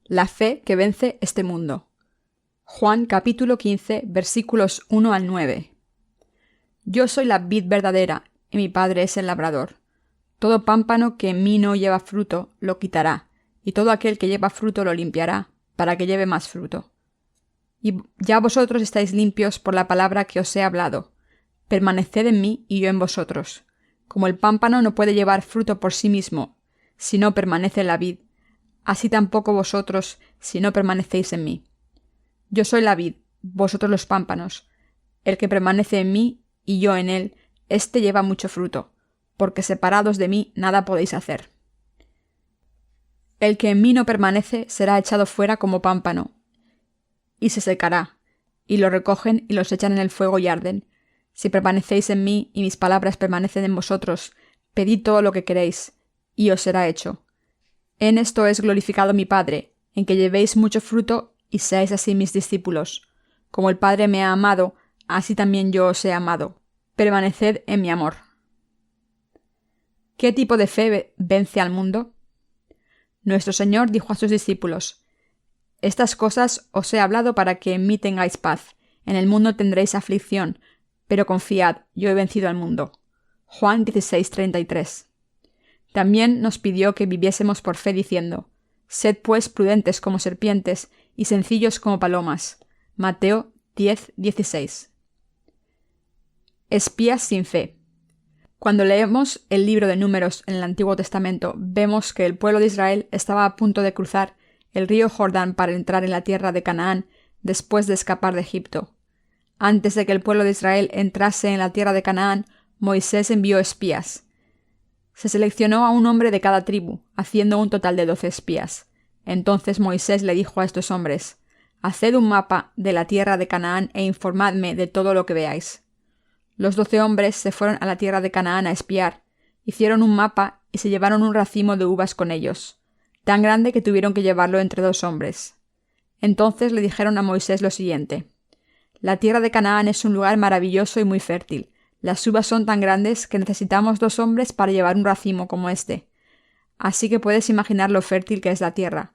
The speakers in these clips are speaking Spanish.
La fe que vence este mundo. Juan capítulo 15, versículos 1 al 9. Yo soy la vid verdadera, y mi Padre es el labrador. Todo pámpano que en mí no lleva fruto, lo quitará, y todo aquel que lleva fruto lo limpiará, para que lleve más fruto. Y ya vosotros estáis limpios por la palabra que os he hablado. Permaneced en mí y yo en vosotros. Como el pámpano no puede llevar fruto por sí mismo, si no permanece en la vid, así tampoco vosotros, si no permanecéis en mí. Yo soy la vid, vosotros los pámpanos. El que permanece en mí y yo en él, éste lleva mucho fruto, porque separados de mí nada podéis hacer. El que en mí no permanece será echado fuera como pámpano, y se secará, y lo recogen y los echan en el fuego y arden. Si permanecéis en mí y mis palabras permanecen en vosotros, pedid todo lo que queréis, y os será hecho. En esto es glorificado mi Padre, en que llevéis mucho fruto y seáis así mis discípulos. Como el Padre me ha amado, así también yo os he amado. Permaneced en mi amor. ¿Qué tipo de fe vence al mundo? Nuestro Señor dijo a sus discípulos: Estas cosas os he hablado para que en mí tengáis paz. En el mundo tendréis aflicción, pero confiad, yo he vencido al mundo. Juan 16:33. También nos pidió que viviésemos por fe diciendo: Sed pues prudentes como serpientes y sencillos como palomas. Mateo 10:16. Espías sin fe. Cuando leemos el libro de Números en el Antiguo Testamento, vemos que el pueblo de Israel estaba a punto de cruzar el río Jordán para entrar en la tierra de Canaán después de escapar de Egipto. Antes de que el pueblo de Israel entrase en la tierra de Canaán, Moisés envió espías. Se seleccionó a un hombre de cada tribu, haciendo un total de 12 espías. Entonces Moisés le dijo a estos hombres: Haced un mapa de la tierra de Canaán e informadme de todo lo que veáis. Los 12 hombres se fueron a la tierra de Canaán a espiar, hicieron un mapa y se llevaron un racimo de uvas con ellos, tan grande que tuvieron que llevarlo entre 2 hombres. Entonces le dijeron a Moisés lo siguiente: La tierra de Canaán es un lugar maravilloso y muy fértil. Las uvas son tan grandes que necesitamos 2 hombres para llevar un racimo como este. Así que puedes imaginar lo fértil que es la tierra.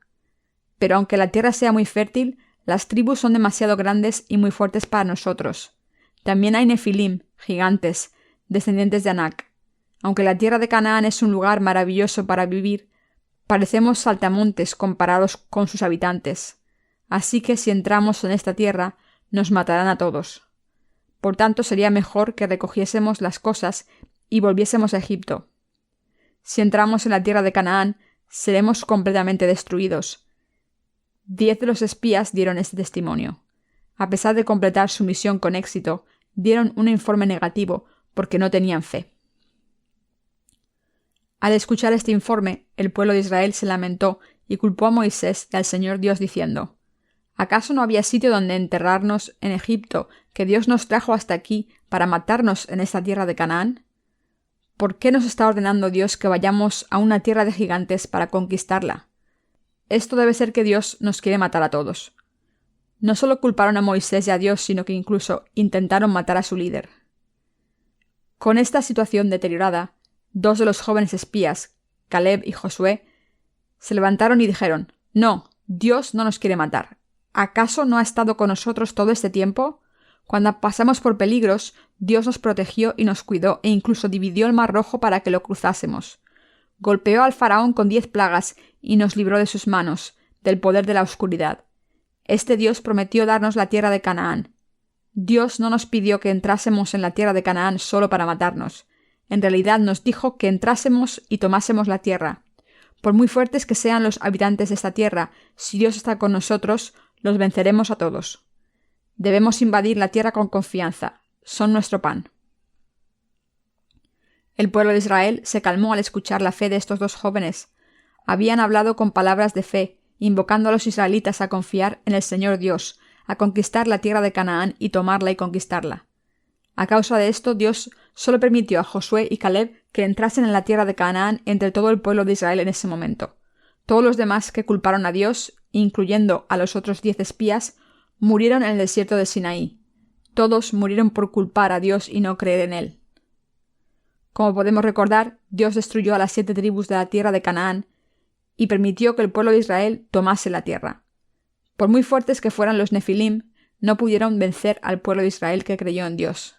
Pero aunque la tierra sea muy fértil, las tribus son demasiado grandes y muy fuertes para nosotros. También hay nefilim, gigantes, descendientes de Anak. Aunque la tierra de Canaán es un lugar maravilloso para vivir, parecemos saltamontes comparados con sus habitantes. Así que si entramos en esta tierra, nos matarán a todos. Por tanto, sería mejor que recogiésemos las cosas y volviésemos a Egipto. Si entramos en la tierra de Canaán, seremos completamente destruidos. 10 de los espías dieron este testimonio. A pesar de completar su misión con éxito, dieron un informe negativo porque no tenían fe. Al escuchar este informe, el pueblo de Israel se lamentó y culpó a Moisés y al Señor Dios diciendo: ¿Acaso no había sitio donde enterrarnos en Egipto, que Dios nos trajo hasta aquí para matarnos en esta tierra de Canaán? ¿Por qué nos está ordenando Dios que vayamos a una tierra de gigantes para conquistarla? Esto debe ser que Dios nos quiere matar a todos. No solo culparon a Moisés y a Dios, sino que incluso intentaron matar a su líder. Con esta situación deteriorada, 2 de los jóvenes espías, Caleb y Josué, se levantaron y dijeron: No, Dios no nos quiere matar. ¿Acaso no ha estado con nosotros todo este tiempo? Cuando pasamos por peligros, Dios nos protegió y nos cuidó e incluso dividió el Mar Rojo para que lo cruzásemos. Golpeó al faraón con 10 plagas y nos libró de sus manos, del poder de la oscuridad. Este Dios prometió darnos la tierra de Canaán. Dios no nos pidió que entrásemos en la tierra de Canaán solo para matarnos. En realidad nos dijo que entrásemos y tomásemos la tierra. Por muy fuertes que sean los habitantes de esta tierra, si Dios está con nosotros, los venceremos a todos. Debemos invadir la tierra con confianza. Son nuestro pan. El pueblo de Israel se calmó al escuchar la fe de estos 2 jóvenes. Habían hablado con palabras de fe, invocando a los israelitas a confiar en el Señor Dios, a conquistar la tierra de Canaán y tomarla y conquistarla. A causa de esto, Dios solo permitió a Josué y Caleb que entrasen en la tierra de Canaán entre todo el pueblo de Israel en ese momento. Todos los demás que culparon a Dios, incluyendo a los otros 10 espías, murieron en el desierto de Sinaí. Todos murieron por culpar a Dios y no creer en él. Como podemos recordar, Dios destruyó a las 7 tribus de la tierra de Canaán y permitió que el pueblo de Israel tomase la tierra. Por muy fuertes que fueran los Nefilim, no pudieron vencer al pueblo de Israel que creyó en Dios.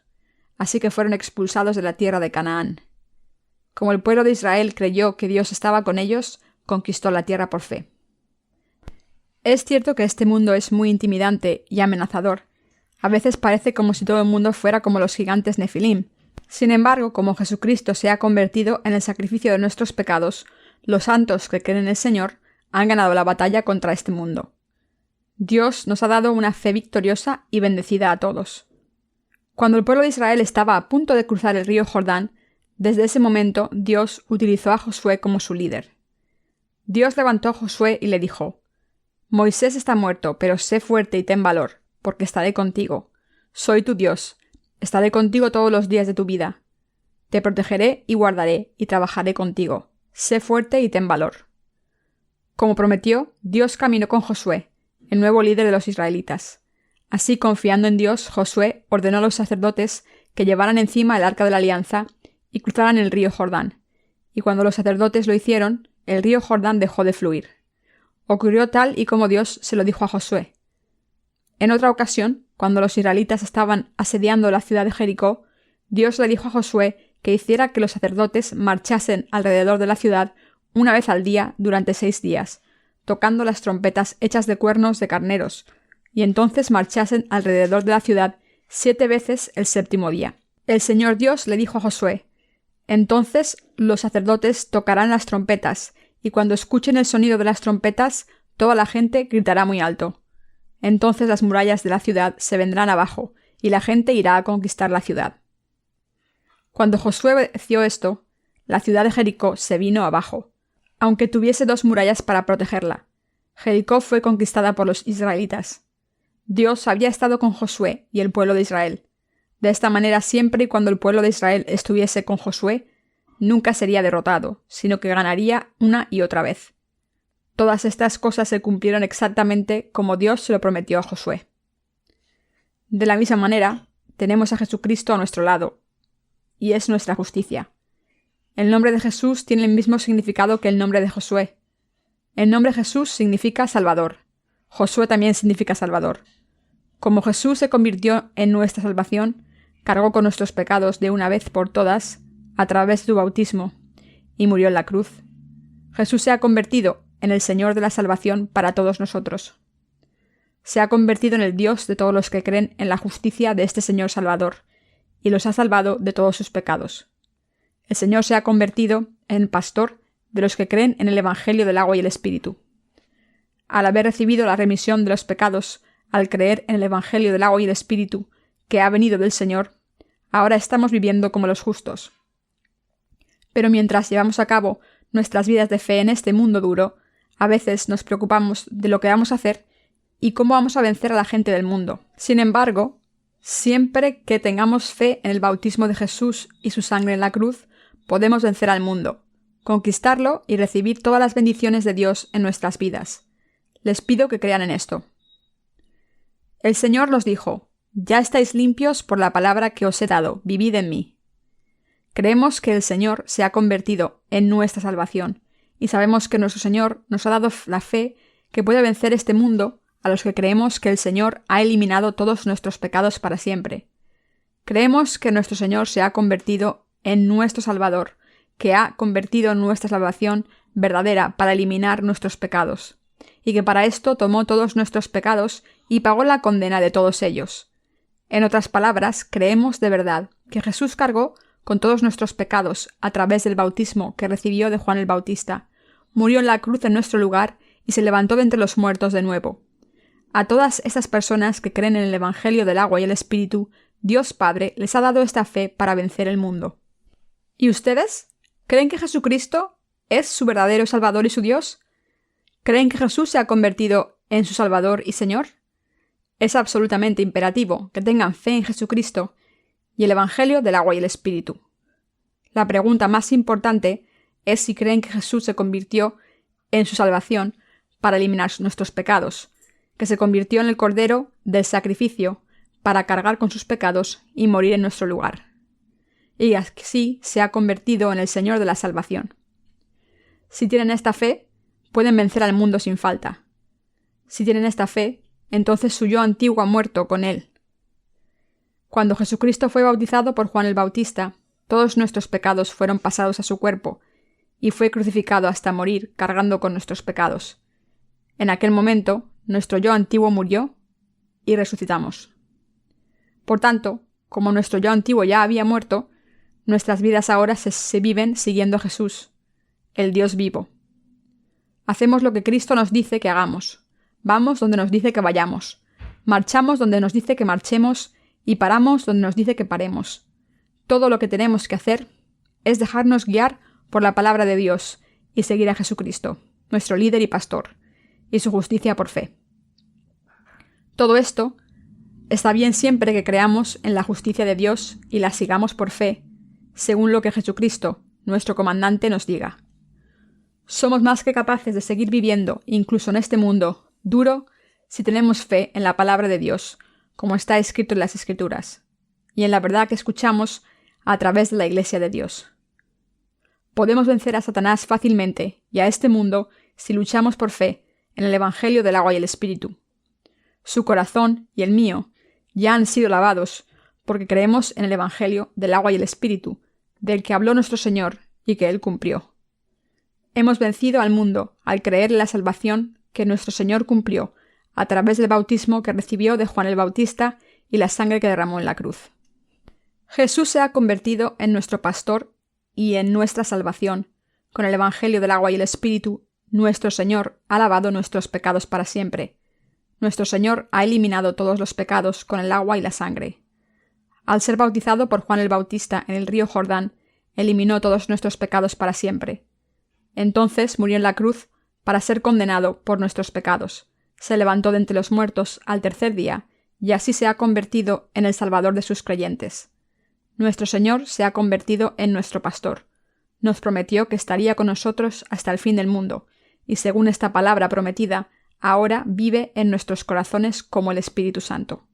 Así que fueron expulsados de la tierra de Canaán. Como el pueblo de Israel creyó que Dios estaba con ellos, conquistó la tierra por fe. Es cierto que este mundo es muy intimidante y amenazador. A veces parece como si todo el mundo fuera como los gigantes Nefilim. Sin embargo, como Jesucristo se ha convertido en el sacrificio de nuestros pecados, los santos que creen en el Señor han ganado la batalla contra este mundo. Dios nos ha dado una fe victoriosa y bendecida a todos. Cuando el pueblo de Israel estaba a punto de cruzar el río Jordán, desde ese momento Dios utilizó a Josué como su líder. Dios levantó a Josué y le dijo: Moisés está muerto, pero sé fuerte y ten valor, porque estaré contigo. Soy tu Dios, estaré contigo todos los días de tu vida. Te protegeré y guardaré, y trabajaré contigo. Sé fuerte y ten valor. Como prometió, Dios caminó con Josué, el nuevo líder de los israelitas. Así, confiando en Dios, Josué ordenó a los sacerdotes que llevaran encima el arca de la alianza y cruzaran el río Jordán. Y cuando los sacerdotes lo hicieron, el río Jordán dejó de fluir. Ocurrió tal y como Dios se lo dijo a Josué. En otra ocasión, cuando los israelitas estaban asediando la ciudad de Jericó, Dios le dijo a Josué que hiciera que los sacerdotes marchasen alrededor de la ciudad una vez al día durante 6 días, tocando las trompetas hechas de cuernos de carneros, y entonces marchasen alrededor de la ciudad 7 veces el 7º día. El Señor Dios le dijo a Josué: Entonces los sacerdotes tocarán las trompetas, y cuando escuchen el sonido de las trompetas, toda la gente gritará muy alto. Entonces las murallas de la ciudad se vendrán abajo, y la gente irá a conquistar la ciudad. Cuando Josué obedeció esto, la ciudad de Jericó se vino abajo, aunque tuviese 2 murallas para protegerla. Jericó fue conquistada por los israelitas. Dios había estado con Josué y el pueblo de Israel. De esta manera, siempre y cuando el pueblo de Israel estuviese con Josué, nunca sería derrotado, sino que ganaría una y otra vez. Todas estas cosas se cumplieron exactamente como Dios se lo prometió a Josué. De la misma manera, tenemos a Jesucristo a nuestro lado, y es nuestra justicia. El nombre de Jesús tiene el mismo significado que el nombre de Josué. El nombre Jesús significa Salvador. Josué también significa Salvador. Como Jesús se convirtió en nuestra salvación, cargó con nuestros pecados de una vez por todas, a través de su bautismo, y murió en la cruz. Jesús se ha convertido en el Señor de la salvación para todos nosotros. Se ha convertido en el Dios de todos los que creen en la justicia de este Señor Salvador, y los ha salvado de todos sus pecados. El Señor se ha convertido en pastor de los que creen en el Evangelio del agua y el Espíritu. Al haber recibido la remisión de los pecados, al creer en el Evangelio del agua y el Espíritu, que ha venido del Señor, ahora estamos viviendo como los justos. Pero mientras llevamos a cabo nuestras vidas de fe en este mundo duro, a veces nos preocupamos de lo que vamos a hacer y cómo vamos a vencer a la gente del mundo. Sin embargo, siempre que tengamos fe en el bautismo de Jesús y su sangre en la cruz, podemos vencer al mundo, conquistarlo y recibir todas las bendiciones de Dios en nuestras vidas. Les pido que crean en esto. El Señor los dijo: Ya estáis limpios por la palabra que os he dado, vivid en mí. Creemos que el Señor se ha convertido en nuestra salvación, y sabemos que nuestro Señor nos ha dado la fe que puede vencer este mundo a los que creemos que el Señor ha eliminado todos nuestros pecados para siempre. Creemos que nuestro Señor se ha convertido en nuestro Salvador, que ha convertido nuestra salvación verdadera para eliminar nuestros pecados, y que para esto tomó todos nuestros pecados y pagó la condena de todos ellos. En otras palabras, creemos de verdad que Jesús cargó con todos nuestros pecados a través del bautismo que recibió de Juan el Bautista, murió en la cruz en nuestro lugar y se levantó de entre los muertos de nuevo. A todas estas personas que creen en el Evangelio del agua y el Espíritu, Dios Padre les ha dado esta fe para vencer el mundo. ¿Y ustedes? ¿Creen que Jesucristo es su verdadero Salvador y su Dios? ¿Creen que Jesús se ha convertido en su Salvador y Señor? Es absolutamente imperativo que tengan fe en Jesucristo y el Evangelio del agua y el Espíritu. La pregunta más importante es si creen que Jesús se convirtió en su salvación para eliminar nuestros pecados, que se convirtió en el Cordero del sacrificio para cargar con sus pecados y morir en nuestro lugar. Y así se ha convertido en el Señor de la salvación. Si tienen esta fe, pueden vencer al mundo sin falta. Si tienen esta fe, entonces su yo antiguo ha muerto con él. Cuando Jesucristo fue bautizado por Juan el Bautista, todos nuestros pecados fueron pasados a su cuerpo, y fue crucificado hasta morir cargando con nuestros pecados. En aquel momento, nuestro yo antiguo murió y resucitamos. Por tanto, como nuestro yo antiguo ya había muerto, nuestras vidas ahora se viven siguiendo a Jesús, el Dios vivo. Hacemos lo que Cristo nos dice que hagamos. Vamos donde nos dice que vayamos. Marchamos donde nos dice que marchemos y paramos donde nos dice que paremos. Todo lo que tenemos que hacer es dejarnos guiar por la palabra de Dios y seguir a Jesucristo, nuestro líder y pastor, y su justicia por fe. Todo esto está bien siempre que creamos en la justicia de Dios y la sigamos por fe, según lo que Jesucristo, nuestro comandante, nos diga. Somos más que capaces de seguir viviendo, incluso en este mundo duro, si tenemos fe en la palabra de Dios, como está escrito en las Escrituras, y en la verdad que escuchamos a través de la Iglesia de Dios. Podemos vencer a Satanás fácilmente y a este mundo si luchamos por fe en el Evangelio del agua y el Espíritu. Su corazón y el mío ya han sido lavados porque creemos en el Evangelio del agua y el Espíritu, del que habló nuestro Señor y que Él cumplió. Hemos vencido al mundo al creer en la salvación que nuestro Señor cumplió a través del bautismo que recibió de Juan el Bautista y la sangre que derramó en la cruz. Jesús se ha convertido en nuestro pastor y en nuestra salvación. Con el Evangelio del agua y el Espíritu, nuestro Señor ha lavado nuestros pecados para siempre. Nuestro Señor ha eliminado todos los pecados con el agua y la sangre. Al ser bautizado por Juan el Bautista en el río Jordán, eliminó todos nuestros pecados para siempre. Entonces murió en la cruz para ser condenado por nuestros pecados. Se levantó de entre los muertos al tercer día, y así se ha convertido en el Salvador de sus creyentes. Nuestro Señor se ha convertido en nuestro pastor. Nos prometió que estaría con nosotros hasta el fin del mundo, y según esta palabra prometida, ahora vive en nuestros corazones como el Espíritu Santo.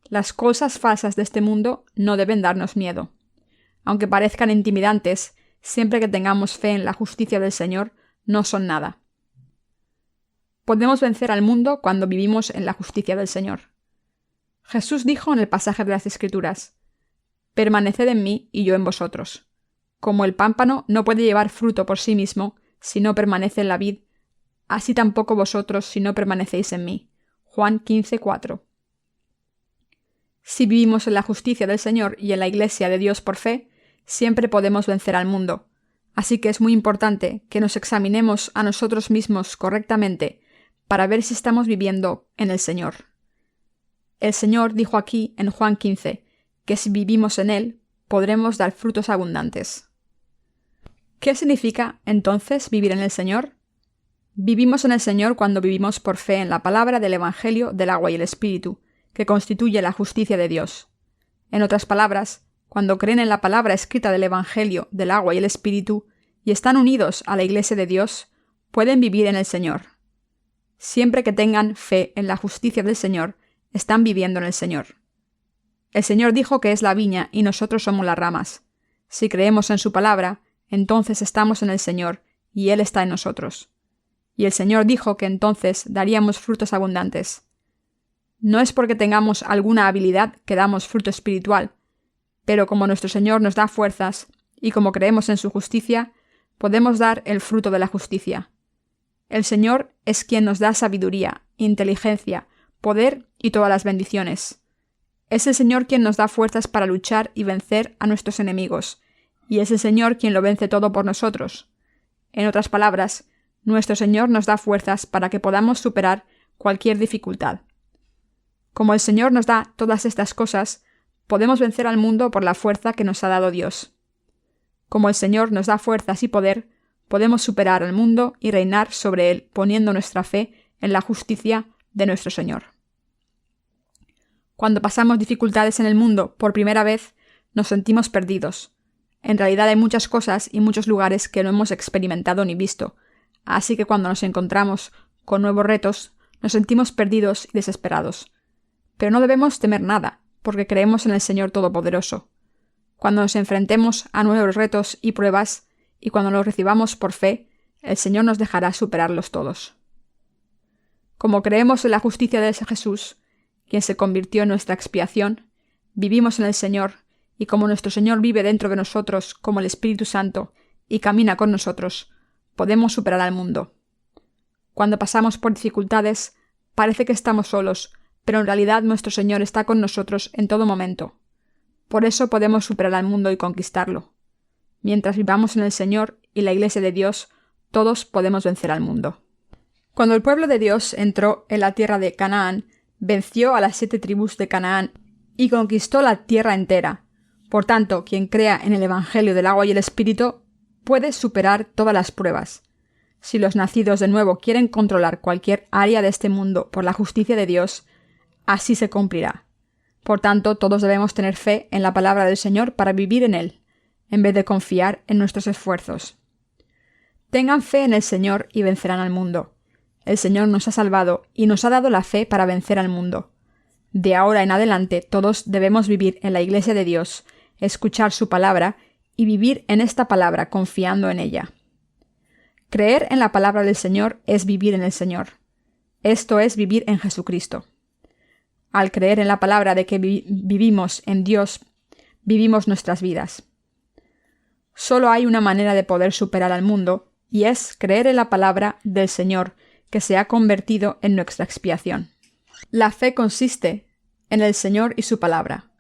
Las cosas falsas de este mundo no deben darnos miedo. Aunque parezcan intimidantes, siempre que tengamos fe en la justicia del Señor, no son nada. Podemos vencer al mundo cuando vivimos en la justicia del Señor. Jesús dijo en el pasaje de las Escrituras: «Permaneced en mí y yo en vosotros». Como el pámpano no puede llevar fruto por sí mismo si no permanece en la vid, así tampoco vosotros si no permanecéis en mí. Juan 15:4. Si vivimos en la justicia del Señor y en la Iglesia de Dios por fe, siempre podemos vencer al mundo. Así que es muy importante que nos examinemos a nosotros mismos correctamente para ver si estamos viviendo en el Señor. El Señor dijo aquí en Juan 15 que si vivimos en Él, podremos dar frutos abundantes. ¿Qué significa entonces vivir en el Señor? Vivimos en el Señor cuando vivimos por fe en la palabra del Evangelio del agua y el Espíritu, que constituye la justicia de Dios. En otras palabras, cuando creen en la palabra escrita del Evangelio del agua y el Espíritu y están unidos a la Iglesia de Dios, pueden vivir en el Señor. Siempre que tengan fe en la justicia del Señor, están viviendo en el Señor. El Señor dijo que es la viña y nosotros somos las ramas. Si creemos en su palabra, entonces estamos en el Señor y Él está en nosotros. Y el Señor dijo que entonces daríamos frutos abundantes. No es porque tengamos alguna habilidad que damos fruto espiritual, pero como nuestro Señor nos da fuerzas y como creemos en su justicia, podemos dar el fruto de la justicia. El Señor es quien nos da sabiduría, inteligencia, poder y todas las bendiciones. Es el Señor quien nos da fuerzas para luchar y vencer a nuestros enemigos, y es el Señor quien lo vence todo por nosotros. En otras palabras, nuestro Señor nos da fuerzas para que podamos superar cualquier dificultad. Como el Señor nos da todas estas cosas, podemos vencer al mundo por la fuerza que nos ha dado Dios. Como el Señor nos da fuerzas y poder, podemos superar al mundo y reinar sobre él poniendo nuestra fe en la justicia de nuestro Señor. Cuando pasamos dificultades en el mundo por primera vez, nos sentimos perdidos. En realidad hay muchas cosas y muchos lugares que no hemos experimentado ni visto, así que cuando nos encontramos con nuevos retos, nos sentimos perdidos y desesperados. Pero no debemos temer nada, porque creemos en el Señor Todopoderoso. Cuando nos enfrentemos a nuevos retos y pruebas, y cuando los recibamos por fe, el Señor nos dejará superarlos todos. Como creemos en la justicia de ese Jesús, quien se convirtió en nuestra expiación, vivimos en el Señor, y como nuestro Señor vive dentro de nosotros como el Espíritu Santo y camina con nosotros, podemos superar al mundo. Cuando pasamos por dificultades, parece que estamos solos, pero en realidad nuestro Señor está con nosotros en todo momento. Por eso podemos superar al mundo y conquistarlo. Mientras vivamos en el Señor y la Iglesia de Dios, todos podemos vencer al mundo. Cuando el pueblo de Dios entró en la tierra de Canaán, venció a las 7 tribus de Canaán y conquistó la tierra entera. Por tanto, quien crea en el Evangelio del agua y el Espíritu puede superar todas las pruebas. Si los nacidos de nuevo quieren controlar cualquier área de este mundo por la justicia de Dios, así se cumplirá. Por tanto, todos debemos tener fe en la palabra del Señor para vivir en Él, en vez de confiar en nuestros esfuerzos. Tengan fe en el Señor y vencerán al mundo. El Señor nos ha salvado y nos ha dado la fe para vencer al mundo. De ahora en adelante todos debemos vivir en la Iglesia de Dios, escuchar su palabra y vivir en esta palabra confiando en ella. Creer en la palabra del Señor es vivir en el Señor. Esto es vivir en Jesucristo. Al creer en la palabra de que vivimos en Dios, vivimos nuestras vidas. Solo hay una manera de poder superar al mundo, y es creer en la palabra del Señor, que se ha convertido en nuestra expiación. La fe consiste en el Señor y su palabra.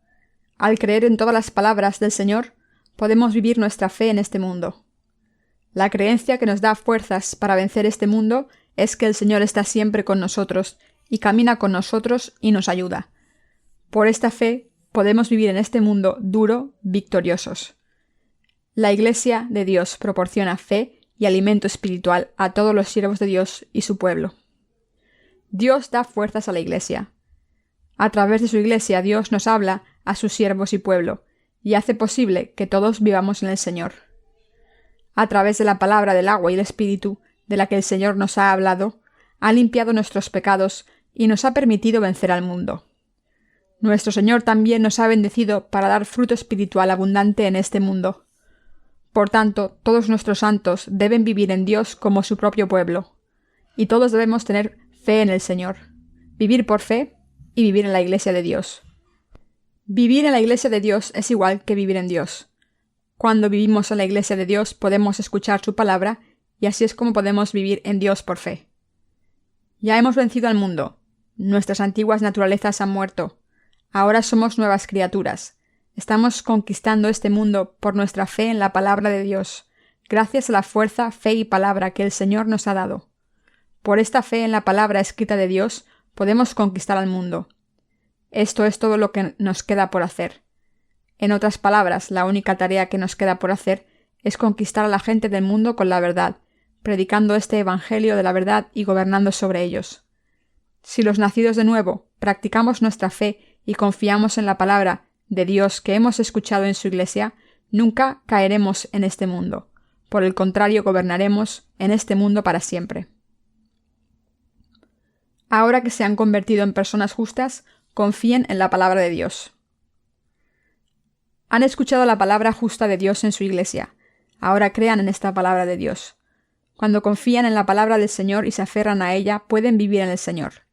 Al creer en todas las palabras del Señor, podemos vivir nuestra fe en este mundo. La creencia que nos da fuerzas para vencer este mundo es que el Señor está siempre con nosotros y camina con nosotros y nos ayuda. Por esta fe podemos vivir en este mundo duro, victoriosos. La Iglesia de Dios proporciona fe y alimento espiritual a todos los siervos de Dios y su pueblo. Dios da fuerzas a la Iglesia. A través de su Iglesia Dios nos habla a sus siervos y pueblo, y hace posible que todos vivamos en el Señor. A través de la palabra del agua y el Espíritu, de la que el Señor nos ha hablado, ha limpiado nuestros pecados y nos ha permitido vencer al mundo. Nuestro Señor también nos ha bendecido para dar fruto espiritual abundante en este mundo. Por tanto, todos nuestros santos deben vivir en Dios como su propio pueblo, y todos debemos tener fe en el Señor, vivir por fe y vivir en la Iglesia de Dios. Vivir en la Iglesia de Dios es igual que vivir en Dios. Cuando vivimos en la Iglesia de Dios podemos escuchar su palabra y así es como podemos vivir en Dios por fe. Ya hemos vencido al mundo. Nuestras antiguas naturalezas han muerto. Ahora somos nuevas criaturas. Estamos conquistando este mundo por nuestra fe en la palabra de Dios, gracias a la fuerza, fe y palabra que el Señor nos ha dado. Por esta fe en la palabra escrita de Dios podemos conquistar al mundo. Esto es todo lo que nos queda por hacer. En otras palabras, la única tarea que nos queda por hacer es conquistar a la gente del mundo con la verdad, predicando este Evangelio de la verdad y gobernando sobre ellos. Si los nacidos de nuevo practicamos nuestra fe y confiamos en la palabra de Dios que hemos escuchado en su Iglesia, nunca caeremos en este mundo. Por el contrario, gobernaremos en este mundo para siempre. Ahora que se han convertido en personas justas, confíen en la palabra de Dios. Han escuchado la palabra justa de Dios en su Iglesia. Ahora crean en esta palabra de Dios. Cuando confían en la palabra del Señor y se aferran a ella, pueden vivir en el Señor.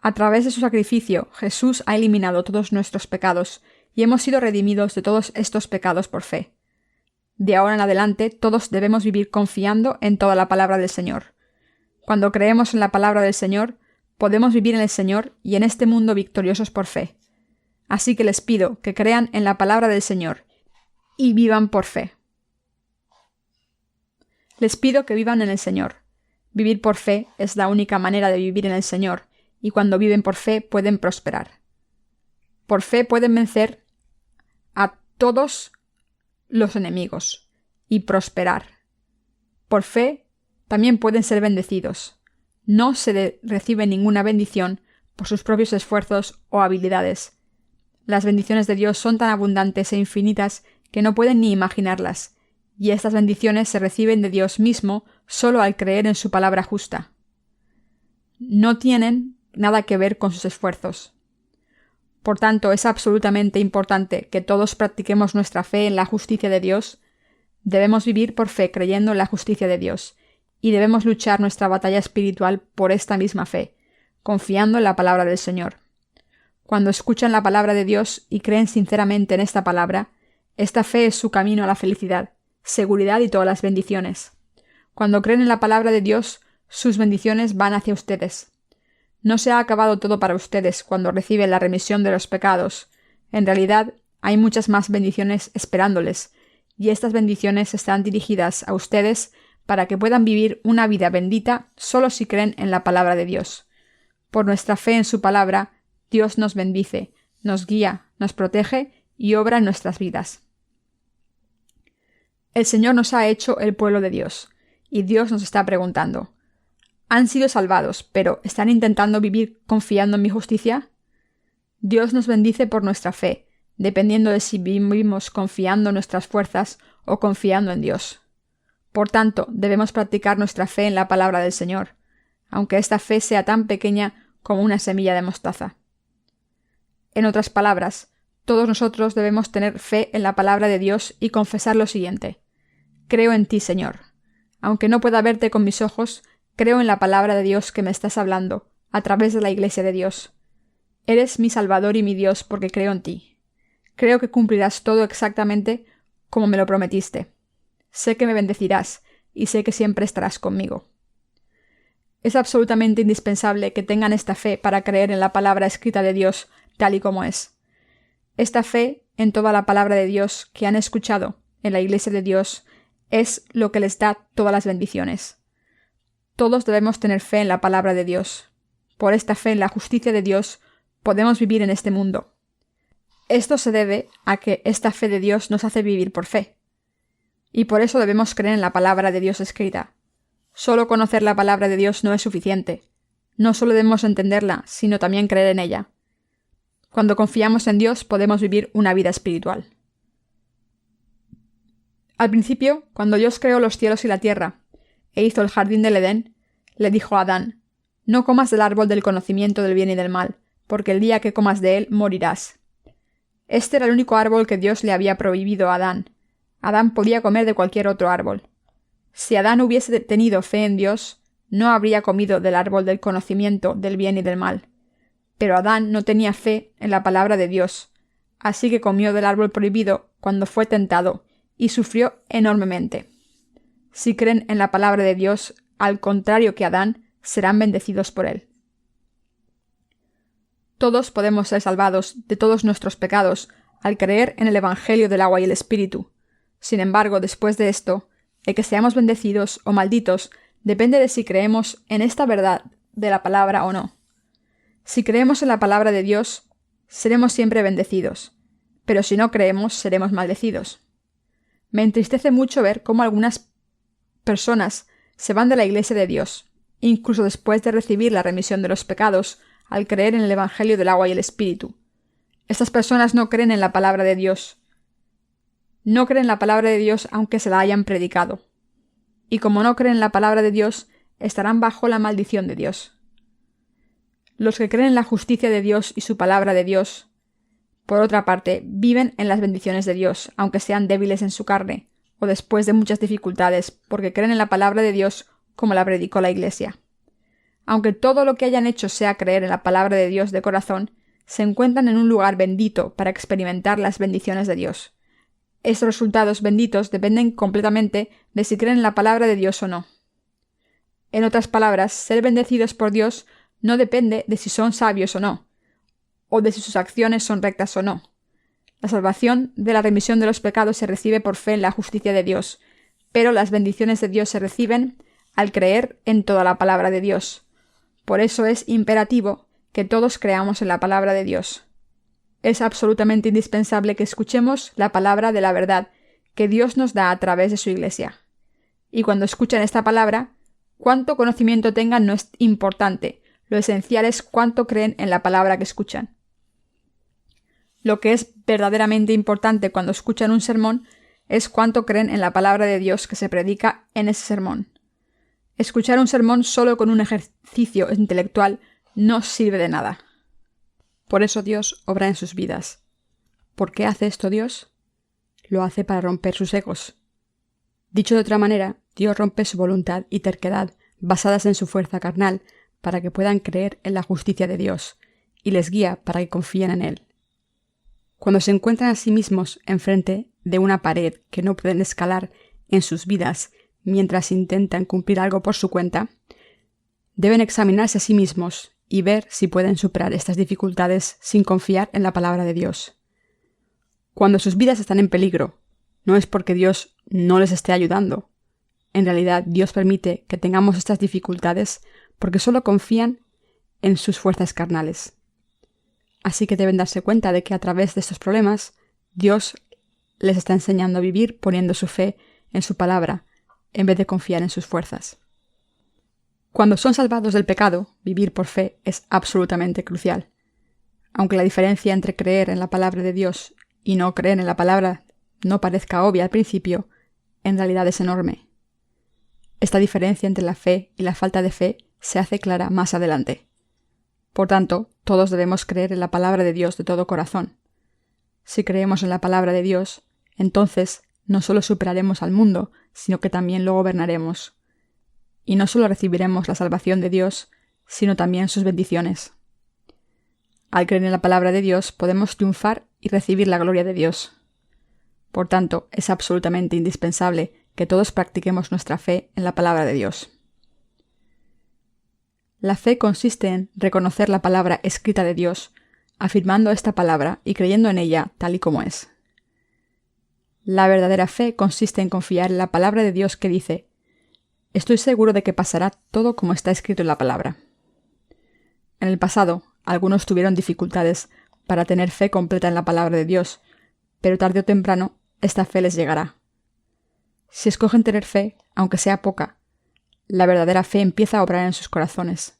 A través de su sacrificio, Jesús ha eliminado todos nuestros pecados y hemos sido redimidos de todos estos pecados por fe. De ahora en adelante, todos debemos vivir confiando en toda la palabra del Señor. Cuando creemos en la palabra del Señor, podemos vivir en el Señor y en este mundo victoriosos por fe. Así que les pido que crean en la palabra del Señor y vivan por fe. Les pido que vivan en el Señor. Vivir por fe es la única manera de vivir en el Señor, y cuando viven por fe pueden prosperar. Por fe pueden vencer a todos los enemigos y prosperar. Por fe también pueden ser bendecidos. No se recibe ninguna bendición por sus propios esfuerzos o habilidades. Las bendiciones de Dios son tan abundantes e infinitas que no pueden ni imaginarlas, y estas bendiciones se reciben de Dios mismo solo al creer en su palabra justa. No tienen nada que ver con sus esfuerzos. Por tanto, es absolutamente importante que todos practiquemos nuestra fe en la justicia de Dios. Debemos vivir por fe creyendo en la justicia de Dios, y debemos luchar nuestra batalla espiritual por esta misma fe, confiando en la palabra del Señor. Cuando escuchan la palabra de Dios y creen sinceramente en esta palabra, esta fe es su camino a la felicidad, seguridad y todas las bendiciones. Cuando creen en la palabra de Dios, sus bendiciones van hacia ustedes. No se ha acabado todo para ustedes cuando reciben la remisión de los pecados. En realidad, hay muchas más bendiciones esperándoles, y estas bendiciones están dirigidas a ustedes para que puedan vivir una vida bendita solo si creen en la palabra de Dios. Por nuestra fe en su palabra, Dios nos bendice, nos guía, nos protege y obra en nuestras vidas. El Señor nos ha hecho el pueblo de Dios, y Dios nos está preguntando: ¿han sido salvados, pero están intentando vivir confiando en mi justicia? Dios nos bendice por nuestra fe, dependiendo de si vivimos confiando en nuestras fuerzas o confiando en Dios. Por tanto, debemos practicar nuestra fe en la palabra del Señor, aunque esta fe sea tan pequeña como una semilla de mostaza. En otras palabras, todos nosotros debemos tener fe en la palabra de Dios y confesar lo siguiente: creo en ti, Señor. Aunque no pueda verte con mis ojos, creo en la palabra de Dios que me estás hablando, a través de la Iglesia de Dios. Eres mi Salvador y mi Dios porque creo en ti. Creo que cumplirás todo exactamente como me lo prometiste. Sé que me bendecirás y sé que siempre estarás conmigo. Es absolutamente indispensable que tengan esta fe para creer en la palabra escrita de Dios tal y como es. Esta fe en toda la palabra de Dios que han escuchado en la Iglesia de Dios es lo que les da todas las bendiciones. Todos debemos tener fe en la palabra de Dios. Por esta fe en la justicia de Dios podemos vivir en este mundo. Esto se debe a que esta fe de Dios nos hace vivir por fe. Y por eso debemos creer en la palabra de Dios escrita. Solo conocer la palabra de Dios no es suficiente. No solo debemos entenderla, sino también creer en ella. Cuando confiamos en Dios podemos vivir una vida espiritual. Al principio, cuando Dios creó los cielos y la tierra, e hizo el jardín del Edén, le dijo a Adán: no comas del árbol del conocimiento del bien y del mal, porque el día que comas de él morirás. Este era el único árbol que Dios le había prohibido a Adán. Adán podía comer de cualquier otro árbol. Si Adán hubiese tenido fe en Dios, no habría comido del árbol del conocimiento del bien y del mal. Pero Adán no tenía fe en la palabra de Dios, así que comió del árbol prohibido cuando fue tentado, y sufrió enormemente. Si creen en la palabra de Dios, al contrario que Adán, serán bendecidos por él. Todos podemos ser salvados de todos nuestros pecados al creer en el Evangelio del agua y el Espíritu. Sin embargo, después de esto, el que seamos bendecidos o malditos depende de si creemos en esta verdad de la palabra o no. Si creemos en la palabra de Dios, seremos siempre bendecidos, pero si no creemos, seremos maldecidos. Me entristece mucho ver cómo algunas personas se van de la Iglesia de Dios, incluso después de recibir la remisión de los pecados, al creer en el Evangelio del agua y el Espíritu. Estas personas no creen en la palabra de Dios. No creen en la palabra de Dios aunque se la hayan predicado. Y como no creen en la palabra de Dios, estarán bajo la maldición de Dios. Los que creen en la justicia de Dios y su palabra de Dios, por otra parte, viven en las bendiciones de Dios, aunque sean débiles en su carne, o después de muchas dificultades, porque creen en la palabra de Dios como la predicó la Iglesia. Aunque todo lo que hayan hecho sea creer en la palabra de Dios de corazón, se encuentran en un lugar bendito para experimentar las bendiciones de Dios. Estos resultados benditos dependen completamente de si creen en la palabra de Dios o no. En otras palabras, ser bendecidos por Dios no depende de si son sabios o no, o de si sus acciones son rectas o no. La salvación de la remisión de los pecados se recibe por fe en la justicia de Dios, pero las bendiciones de Dios se reciben al creer en toda la palabra de Dios. Por eso es imperativo que todos creamos en la palabra de Dios. Es absolutamente indispensable que escuchemos la palabra de la verdad que Dios nos da a través de su Iglesia. Y cuando escuchan esta palabra, cuánto conocimiento tengan no es importante, lo esencial es cuánto creen en la palabra que escuchan. Lo que es verdaderamente importante cuando escuchan un sermón es cuánto creen en la palabra de Dios que se predica en ese sermón. Escuchar un sermón solo con un ejercicio intelectual no sirve de nada. Por eso Dios obra en sus vidas. ¿Por qué hace esto Dios? Lo hace para romper sus egos. Dicho de otra manera, Dios rompe su voluntad y terquedad basadas en su fuerza carnal para que puedan creer en la justicia de Dios, y les guía para que confíen en Él. Cuando se encuentran a sí mismos enfrente de una pared que no pueden escalar en sus vidas mientras intentan cumplir algo por su cuenta, deben examinarse a sí mismos y ver si pueden superar estas dificultades sin confiar en la palabra de Dios. Cuando sus vidas están en peligro, no es porque Dios no les esté ayudando. En realidad, Dios permite que tengamos estas dificultades porque solo confían en sus fuerzas carnales. Así que deben darse cuenta de que a través de estos problemas, Dios les está enseñando a vivir poniendo su fe en su palabra, en vez de confiar en sus fuerzas. Cuando son salvados del pecado, vivir por fe es absolutamente crucial. Aunque la diferencia entre creer en la palabra de Dios y no creer en la palabra no parezca obvia al principio, en realidad es enorme. Esta diferencia entre la fe y la falta de fe se hace clara más adelante. Por tanto, todos debemos creer en la palabra de Dios de todo corazón. Si creemos en la palabra de Dios, entonces no solo superaremos al mundo, sino que también lo gobernaremos. Y no solo recibiremos la salvación de Dios, sino también sus bendiciones. Al creer en la palabra de Dios, podemos triunfar y recibir la gloria de Dios. Por tanto, es absolutamente indispensable que todos practiquemos nuestra fe en la palabra de Dios. La fe consiste en reconocer la palabra escrita de Dios, afirmando esta palabra y creyendo en ella tal y como es. La verdadera fe consiste en confiar en la palabra de Dios que dice: estoy seguro de que pasará todo como está escrito en la palabra. En el pasado, algunos tuvieron dificultades para tener fe completa en la palabra de Dios, pero tarde o temprano esta fe les llegará. Si escogen tener fe, aunque sea poca, la verdadera fe empieza a obrar en sus corazones.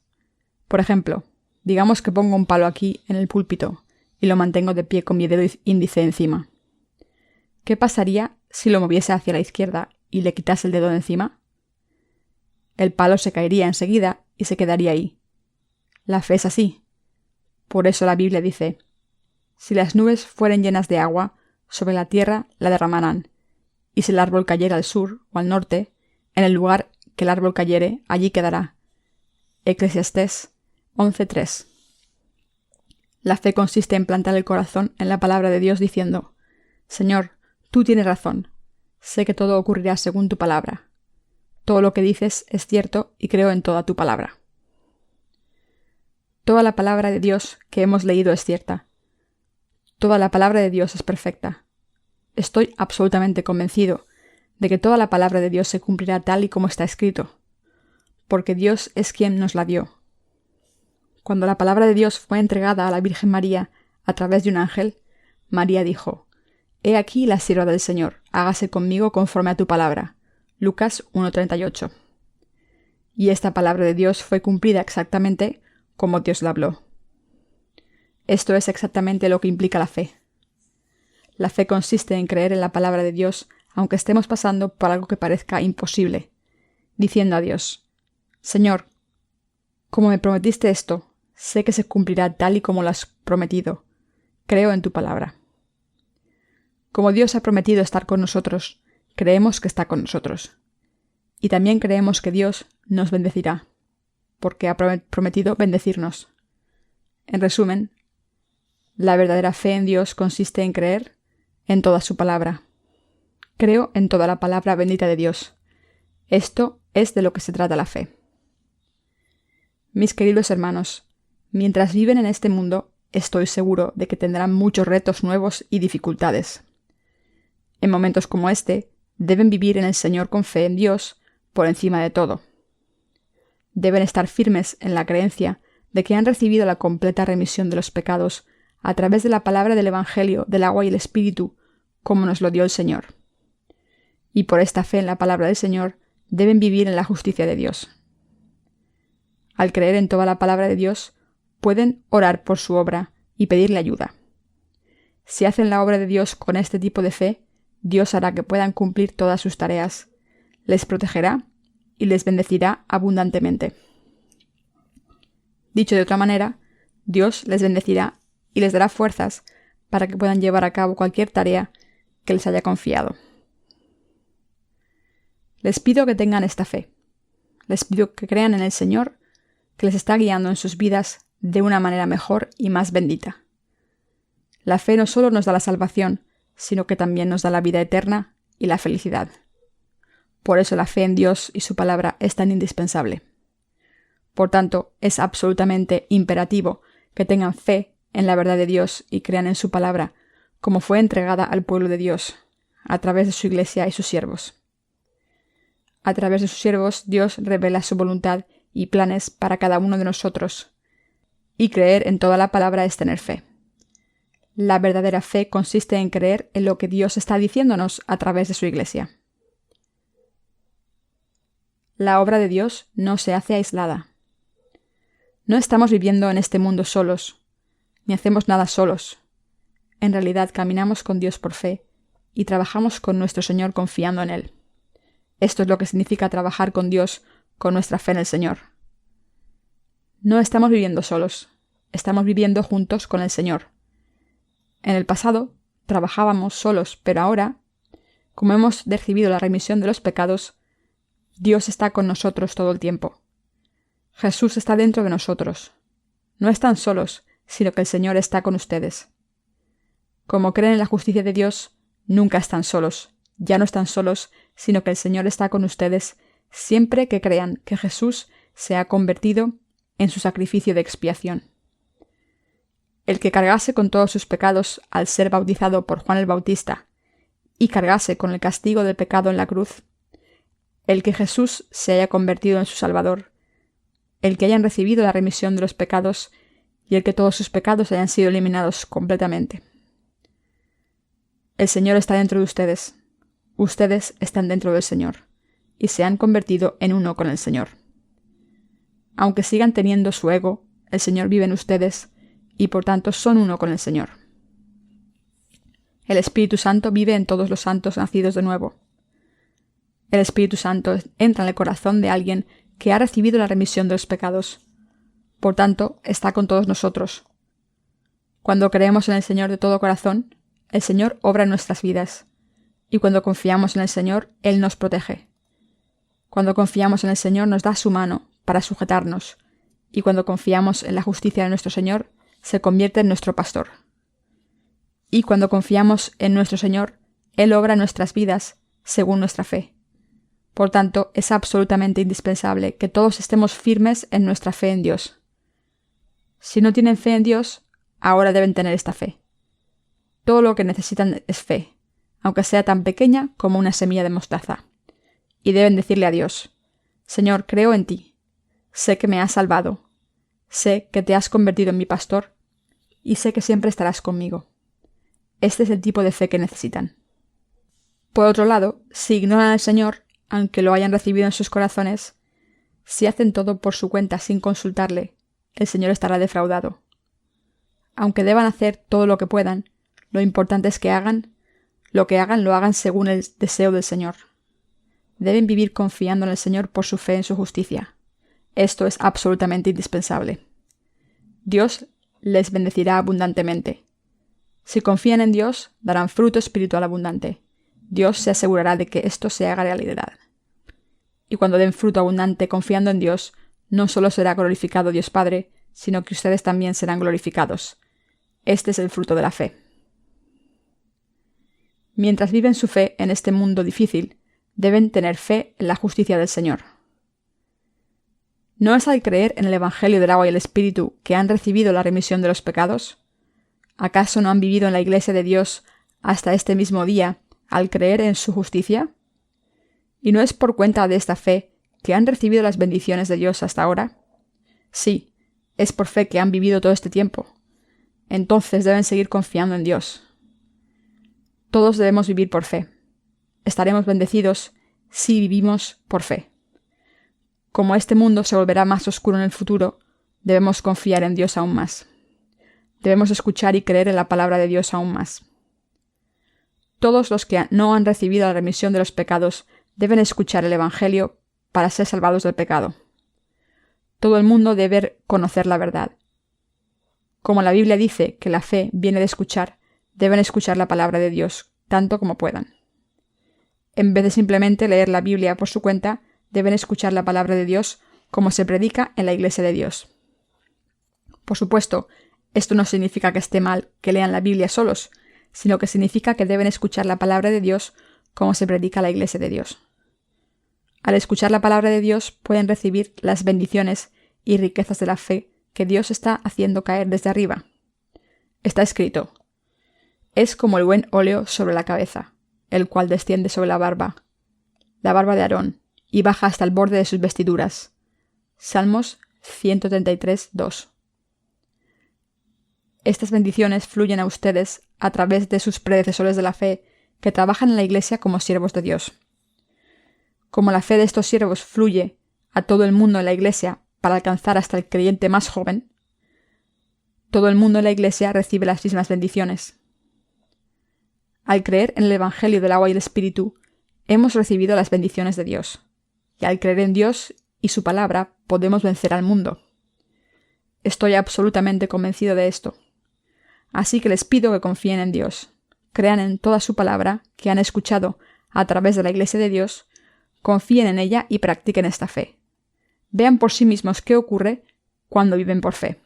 Por ejemplo, digamos que pongo un palo aquí en el púlpito y lo mantengo de pie con mi dedo índice encima. ¿Qué pasaría si lo moviese hacia la izquierda y le quitase el dedo de encima? El palo se caería enseguida y se quedaría ahí. La fe es así. Por eso la Biblia dice: si las nubes fueren llenas de agua, sobre la tierra la derramarán, y si el árbol cayera al sur o al norte, en el lugar que el árbol cayere, allí quedará. Eclesiastés 11:3. La fe consiste en plantar el corazón en la palabra de Dios diciendo: Señor, tú tienes razón. Sé que todo ocurrirá según tu palabra. Todo lo que dices es cierto y creo en toda tu palabra. Toda la palabra de Dios que hemos leído es cierta. Toda la palabra de Dios es perfecta. Estoy absolutamente convencido de que toda la palabra de Dios se cumplirá tal y como está escrito, porque Dios es quien nos la dio. Cuando la palabra de Dios fue entregada a la Virgen María a través de un ángel, María dijo: He aquí la sierva del Señor, hágase conmigo conforme a tu palabra. Lucas 1:38. Y esta palabra de Dios fue cumplida exactamente como Dios la habló. Esto es exactamente lo que implica la fe. La fe consiste en creer en la palabra de Dios aunque estemos pasando por algo que parezca imposible, diciendo a Dios: Señor, como me prometiste esto, sé que se cumplirá tal y como lo has prometido. Creo en tu palabra. Como Dios ha prometido estar con nosotros, creemos que está con nosotros. Y también creemos que Dios nos bendecirá, porque ha prometido bendecirnos. En resumen, la verdadera fe en Dios consiste en creer en toda su palabra. Creo en toda la palabra bendita de Dios. Esto es de lo que se trata la fe. Mis queridos hermanos, mientras viven en este mundo, estoy seguro de que tendrán muchos retos nuevos y dificultades. En momentos como este, deben vivir en el Señor con fe en Dios por encima de todo. Deben estar firmes en la creencia de que han recibido la completa remisión de los pecados a través de la palabra del Evangelio del agua y el Espíritu, como nos lo dio el Señor. Y por esta fe en la palabra del Señor, deben vivir en la justicia de Dios. Al creer en toda la palabra de Dios, pueden orar por su obra y pedirle ayuda. Si hacen la obra de Dios con este tipo de fe, Dios hará que puedan cumplir todas sus tareas, les protegerá y les bendecirá abundantemente. Dicho de otra manera, Dios les bendecirá y les dará fuerzas para que puedan llevar a cabo cualquier tarea que les haya confiado. Les pido que tengan esta fe. Les pido que crean en el Señor, que les está guiando en sus vidas de una manera mejor y más bendita. La fe no solo nos da la salvación, sino que también nos da la vida eterna y la felicidad. Por eso la fe en Dios y su palabra es tan indispensable. Por tanto, es absolutamente imperativo que tengan fe en la verdad de Dios y crean en su palabra, como fue entregada al pueblo de Dios, a través de su Iglesia y sus siervos. A través de sus siervos, Dios revela su voluntad y planes para cada uno de nosotros, y creer en toda la palabra es tener fe. La verdadera fe consiste en creer en lo que Dios está diciéndonos a través de su Iglesia. La obra de Dios no se hace aislada. No estamos viviendo en este mundo solos, ni hacemos nada solos. En realidad caminamos con Dios por fe y trabajamos con nuestro Señor confiando en Él. Esto es lo que significa trabajar con Dios con nuestra fe en el Señor. No estamos viviendo solos, estamos viviendo juntos con el Señor. En el pasado trabajábamos solos, pero ahora, como hemos recibido la remisión de los pecados, Dios está con nosotros todo el tiempo. Jesús está dentro de nosotros. No están solos, sino que el Señor está con ustedes. Como creen en la justicia de Dios, nunca están solos. Ya no están solos, sino que el Señor está con ustedes siempre que crean que Jesús se ha convertido en su sacrificio de expiación. El que cargase con todos sus pecados al ser bautizado por Juan el Bautista y cargase con el castigo del pecado en la cruz, el que Jesús se haya convertido en su Salvador, el que hayan recibido la remisión de los pecados y el que todos sus pecados hayan sido eliminados completamente. El Señor está dentro de ustedes. Ustedes están dentro del Señor y se han convertido en uno con el Señor. Aunque sigan teniendo su ego, el Señor vive en ustedes y por tanto son uno con el Señor. El Espíritu Santo vive en todos los santos nacidos de nuevo. El Espíritu Santo entra en el corazón de alguien que ha recibido la remisión de los pecados. Por tanto, está con todos nosotros. Cuando creemos en el Señor de todo corazón, el Señor obra en nuestras vidas. Y cuando confiamos en el Señor, Él nos protege. Cuando confiamos en el Señor, nos da su mano para sujetarnos. Y cuando confiamos en la justicia de nuestro Señor, se convierte en nuestro pastor. Y cuando confiamos en nuestro Señor, Él obra en nuestras vidas según nuestra fe. Por tanto, es absolutamente indispensable que todos estemos firmes en nuestra fe en Dios. Si no tienen fe en Dios, ahora deben tener esta fe. Todo lo que necesitan es fe, aunque sea tan pequeña como una semilla de mostaza. Y deben decirle a Dios: Señor, creo en ti. Sé que me has salvado. Sé que te has convertido en mi pastor y sé que siempre estarás conmigo. Este es el tipo de fe que necesitan. Por otro lado, si ignoran al Señor, aunque lo hayan recibido en sus corazones, si hacen todo por su cuenta sin consultarle, el Señor estará defraudado. Aunque deban hacer todo lo que puedan, lo importante es que lo hagan según el deseo del Señor. Deben vivir confiando en el Señor por su fe en su justicia. Esto es absolutamente indispensable. Dios les bendecirá abundantemente. Si confían en Dios, darán fruto espiritual abundante. Dios se asegurará de que esto se haga realidad. Y cuando den fruto abundante confiando en Dios, no solo será glorificado Dios Padre, sino que ustedes también serán glorificados. Este es el fruto de la fe. Mientras viven su fe en este mundo difícil, deben tener fe en la justicia del Señor. ¿No es al creer en el Evangelio del agua y el Espíritu que han recibido la remisión de los pecados? ¿Acaso no han vivido en la Iglesia de Dios hasta este mismo día al creer en su justicia? ¿Y no es por cuenta de esta fe que han recibido las bendiciones de Dios hasta ahora? Sí, es por fe que han vivido todo este tiempo. Entonces deben seguir confiando en Dios. Todos debemos vivir por fe. Estaremos bendecidos si vivimos por fe. Como este mundo se volverá más oscuro en el futuro, debemos confiar en Dios aún más. Debemos escuchar y creer en la palabra de Dios aún más. Todos los que no han recibido la remisión de los pecados deben escuchar el Evangelio para ser salvados del pecado. Todo el mundo debe conocer la verdad. Como la Biblia dice que la fe viene de escuchar, deben escuchar la palabra de Dios tanto como puedan. En vez de simplemente leer la Biblia por su cuenta, deben escuchar la palabra de Dios como se predica en la Iglesia de Dios. Por supuesto, esto no significa que esté mal que lean la Biblia solos, sino que significa que deben escuchar la palabra de Dios como se predica en la Iglesia de Dios. Al escuchar la palabra de Dios pueden recibir las bendiciones y riquezas de la fe que Dios está haciendo caer desde arriba. Está escrito: es como el buen óleo sobre la cabeza, el cual desciende sobre la barba de Aarón, y baja hasta el borde de sus vestiduras. Salmos 133, 2. Estas bendiciones fluyen a ustedes a través de sus predecesores de la fe que trabajan en la Iglesia como siervos de Dios. Como la fe de estos siervos fluye a todo el mundo en la Iglesia para alcanzar hasta el creyente más joven, todo el mundo en la Iglesia recibe las mismas bendiciones. Al creer en el Evangelio del agua y el Espíritu, hemos recibido las bendiciones de Dios, y al creer en Dios y su palabra podemos vencer al mundo. Estoy absolutamente convencido de esto. Así que les pido que confíen en Dios, crean en toda su palabra que han escuchado a través de la Iglesia de Dios, confíen en ella y practiquen esta fe. Vean por sí mismos qué ocurre cuando viven por fe.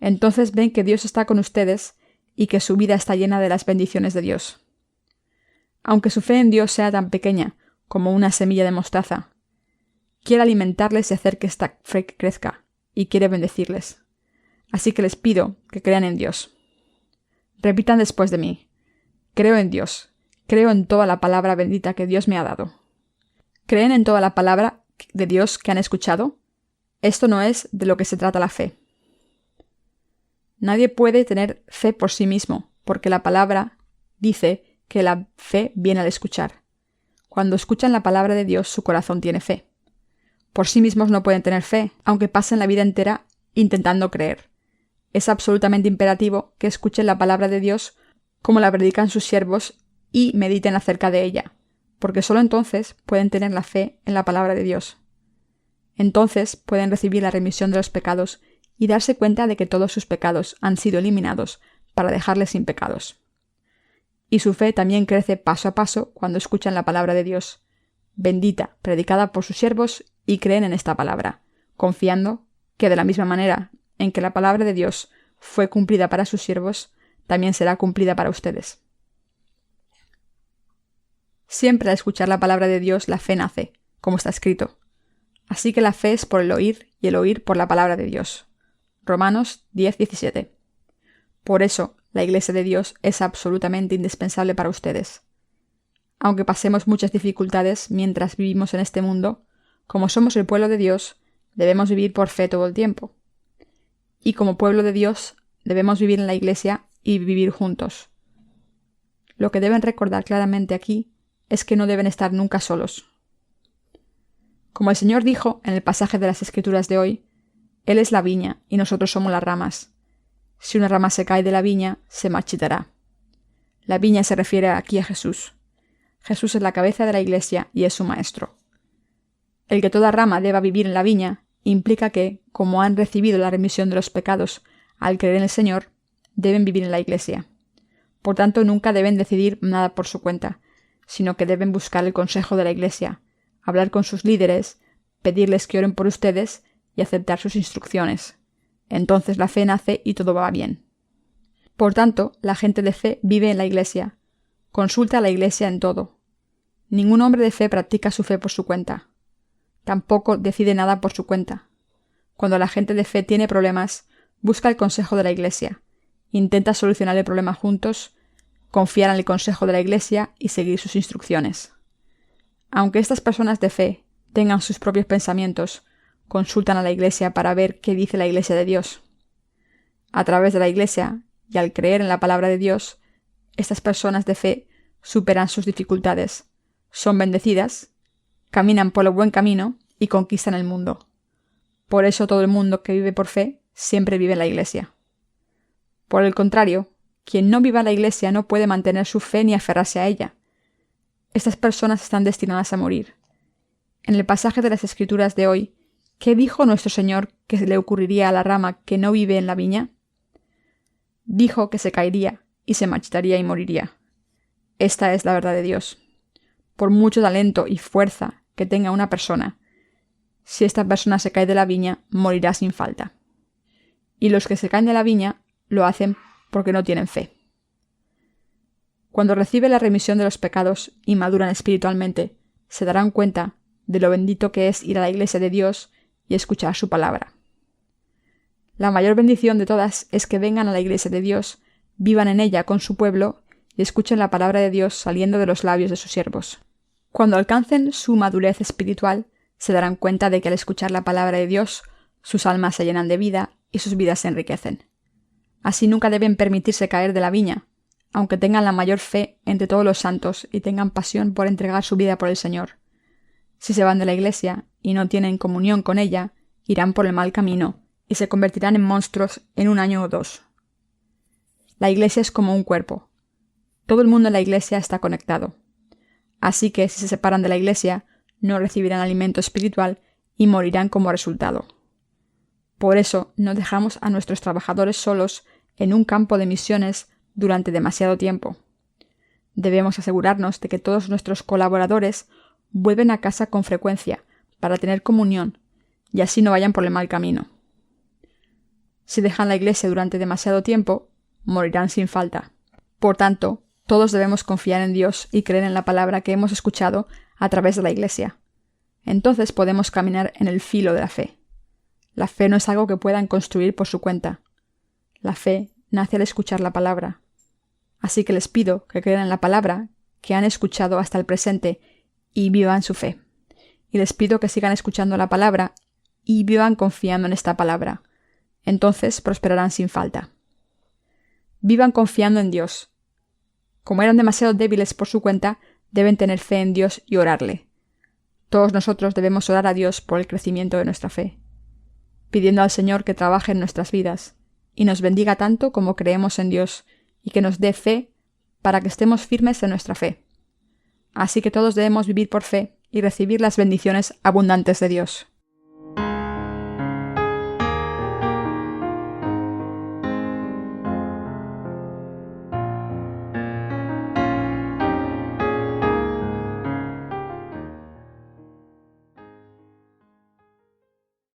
Entonces ven que Dios está con ustedes y que su vida está llena de las bendiciones de Dios. Aunque su fe en Dios sea tan pequeña como una semilla de mostaza, quiere alimentarles y hacer que esta fe crezca, y quiere bendecirles. Así que les pido que crean en Dios. Repitan después de mí: creo en Dios, creo en toda la palabra bendita que Dios me ha dado. ¿Creen en toda la palabra de Dios que han escuchado? Esto no es de lo que se trata la fe. Nadie puede tener fe por sí mismo, porque la palabra dice que la fe viene al escuchar. Cuando escuchan la palabra de Dios, su corazón tiene fe. Por sí mismos no pueden tener fe, aunque pasen la vida entera intentando creer. Es absolutamente imperativo que escuchen la palabra de Dios como la predican sus siervos y mediten acerca de ella, porque solo entonces pueden tener la fe en la palabra de Dios. Entonces pueden recibir la remisión de los pecados y darse cuenta de que todos sus pecados han sido eliminados para dejarles sin pecados. Y su fe también crece paso a paso cuando escuchan la palabra de Dios, bendita, predicada por sus siervos, y creen en esta palabra, confiando que de la misma manera en que la palabra de Dios fue cumplida para sus siervos, también será cumplida para ustedes. Siempre al escuchar la palabra de Dios la fe nace, como está escrito. Así que la fe es por el oír y el oír por la palabra de Dios. Romanos 10:17. Por eso, la Iglesia de Dios es absolutamente indispensable para ustedes. Aunque pasemos muchas dificultades mientras vivimos en este mundo, como somos el pueblo de Dios, debemos vivir por fe todo el tiempo. Y como pueblo de Dios, debemos vivir en la Iglesia y vivir juntos. Lo que deben recordar claramente aquí es que no deben estar nunca solos. Como el Señor dijo en el pasaje de las Escrituras de hoy, Él es la viña y nosotros somos las ramas. Si una rama se cae de la viña, se marchitará. La viña se refiere aquí a Jesús. Jesús es la cabeza de la Iglesia y es su maestro. El que toda rama deba vivir en la viña implica que, como han recibido la remisión de los pecados al creer en el Señor, deben vivir en la Iglesia. Por tanto, nunca deben decidir nada por su cuenta, sino que deben buscar el consejo de la Iglesia, hablar con sus líderes, pedirles que oren por ustedes y aceptar sus instrucciones. Entonces la fe nace y todo va bien. Por tanto, la gente de fe vive en la Iglesia. Consulta a la Iglesia en todo. Ningún hombre de fe practica su fe por su cuenta. Tampoco decide nada por su cuenta. Cuando la gente de fe tiene problemas, busca el consejo de la Iglesia, intenta solucionar el problema juntos, confiar en el consejo de la Iglesia y seguir sus instrucciones. Aunque estas personas de fe tengan sus propios pensamientos, consultan a la Iglesia para ver qué dice la Iglesia de Dios. A través de la Iglesia, y al creer en la palabra de Dios, estas personas de fe superan sus dificultades, son bendecidas, caminan por el buen camino y conquistan el mundo. Por eso todo el mundo que vive por fe siempre vive en la Iglesia. Por el contrario, quien no viva en la Iglesia no puede mantener su fe ni aferrarse a ella. Estas personas están destinadas a morir. En el pasaje de las Escrituras de hoy, ¿qué dijo nuestro Señor que le ocurriría a la rama que no vive en la viña? Dijo que se caería y se marchitaría y moriría. Esta es la verdad de Dios. por mucho talento y fuerza que tenga una persona, si esta persona se cae de la viña, morirá sin falta. Y los que se caen de la viña lo hacen porque no tienen fe. Cuando reciben la remisión de los pecados y maduran espiritualmente, se darán cuenta de lo bendito que es ir a la iglesia de Dios y escuchar su palabra. La mayor bendición de todas es que vengan a la iglesia de Dios, vivan en ella con su pueblo y escuchen la palabra de Dios saliendo de los labios de sus siervos. Cuando alcancen su madurez espiritual, se darán cuenta de que al escuchar la palabra de Dios, sus almas se llenan de vida y sus vidas se enriquecen. Así nunca deben permitirse caer de la viña, aunque tengan la mayor fe entre todos los santos y tengan pasión por entregar su vida por el Señor. Si se van de la iglesia y no tienen comunión con ella, irán por el mal camino y se convertirán en monstruos en 1 año o 2. La iglesia es como un cuerpo. Todo el mundo en la iglesia está conectado. Así que si se separan de la iglesia, no recibirán alimento espiritual y morirán como resultado. Por eso no dejamos a nuestros trabajadores solos en un campo de misiones durante demasiado tiempo. Debemos asegurarnos de que todos nuestros colaboradores vuelven a casa con frecuencia para tener comunión y así no vayan por el mal camino. Si dejan la iglesia durante demasiado tiempo, morirán sin falta. Por tanto, todos debemos confiar en Dios y creer en la palabra que hemos escuchado a través de la iglesia. Entonces podemos caminar en el filo de la fe. La fe no es algo que puedan construir por su cuenta. La fe nace al escuchar la palabra. Así que les pido que crean en la palabra que han escuchado hasta el presente y vivan su fe. Y les pido que sigan escuchando la palabra y vivan confiando en esta palabra. Entonces prosperarán sin falta. Vivan confiando en Dios. Como eran demasiado débiles por su cuenta, deben tener fe en Dios y orarle. Todos nosotros debemos orar a Dios por el crecimiento de nuestra fe, pidiendo al Señor que trabaje en nuestras vidas y nos bendiga tanto como creemos en Dios y que nos dé fe para que estemos firmes en nuestra fe. Así que todos debemos vivir por fe y recibir las bendiciones abundantes de Dios.